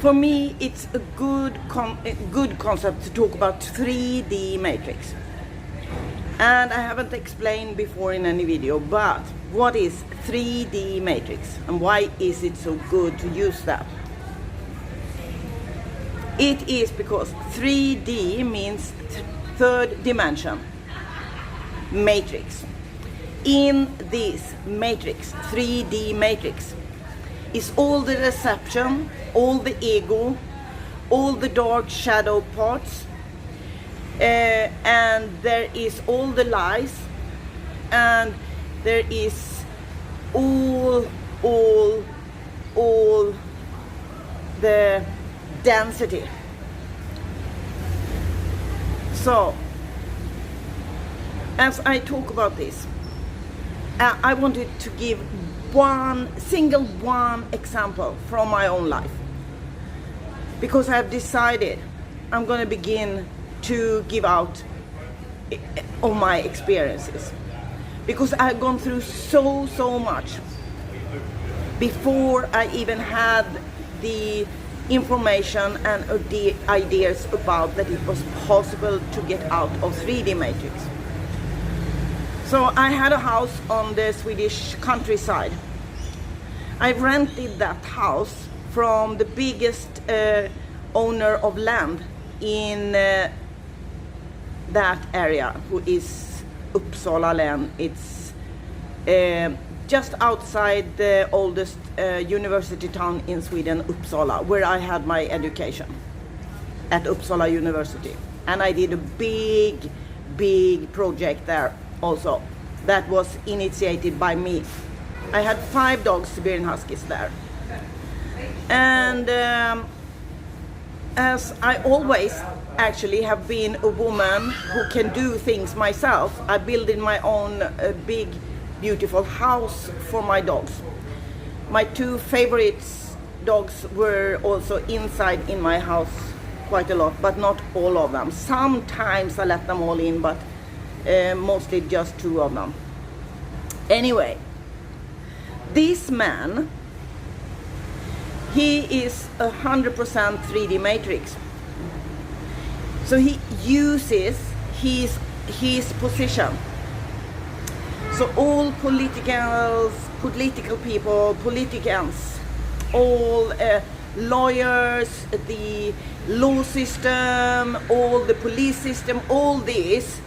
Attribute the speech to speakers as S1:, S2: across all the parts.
S1: For me, it's a good concept to talk about 3D matrix. And I haven't explained before in any video, but what is 3D matrix and why is it so good to use that? It is because 3D means third dimension matrix. In this matrix, 3D matrix, is all the deception, all the ego, all the dark shadow parts, and there is all the lies, and there is all the density. So, as I talk about this, I wanted to give one example from my own life, because I've decided I'm going to begin to give out all my experiences, because I've gone through so much before I even had the information and the ideas about that it was possible to get out of 3D matrix. So I had a house on the Swedish countryside. I rented that house from the biggest owner of land in that area, who is Uppsala län. It's just outside the oldest university town in Sweden, Uppsala, where I had my education at Uppsala University. And I did a big project there also that was initiated by me. I had 5 dogs, Siberian Huskies, there. And as I always actually have been a woman who can do things myself, I built in my own big beautiful house for my dogs. My 2 favorite dogs were also inside in my house quite a lot, but not all of them. Sometimes I let them all in, but mostly just 2 of them. Anyway, this man, he is 100% 3D matrix. So he uses his position. So all political people, politicians, all lawyers, the law system, all the police system, all this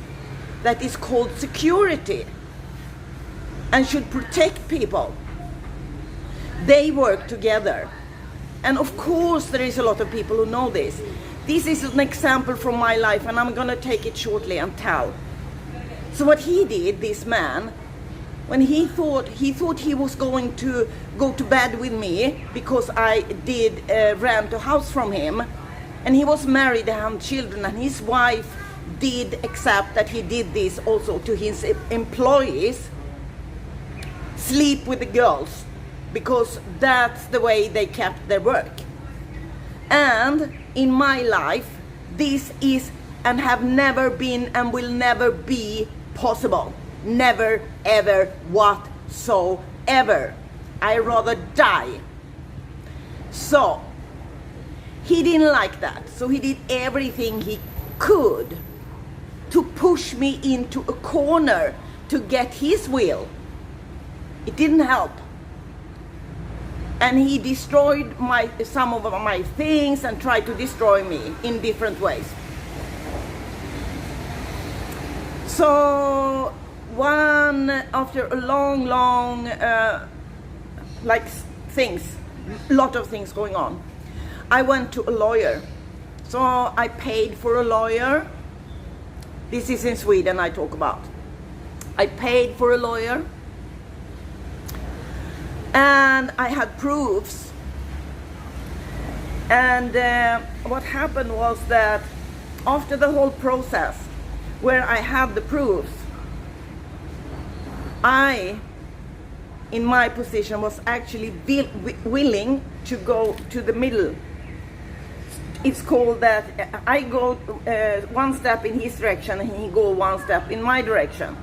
S1: that is called security and should protect people, they work together. And of course there is a lot of people who know this. This is an example from my life, and I'm gonna take it shortly and tell. So what he did, this man, when he thought he was going to go to bed with me because I did rent a house from him, and he was married and had children, and his wife did accept that he did this also to his employees, sleep with the girls, because that's the way they kept their work. And in my life, this is and have never been and will never be possible. Never, ever, whatsoever. I rather die. So he didn't like that. So he did everything he could to push me into a corner to get his will. It didn't help. And he destroyed some of my things and tried to destroy me in different ways. So after a long lot of things going on, I went to a lawyer. So I paid for a lawyer. This is in Sweden I talk about. I paid for a lawyer, and I had proofs. And what happened was that after the whole process, where I had the proofs, I, in my position, was actually willing to go to the middle. It's called that I go 1 step in his direction and he go 1 step in my direction.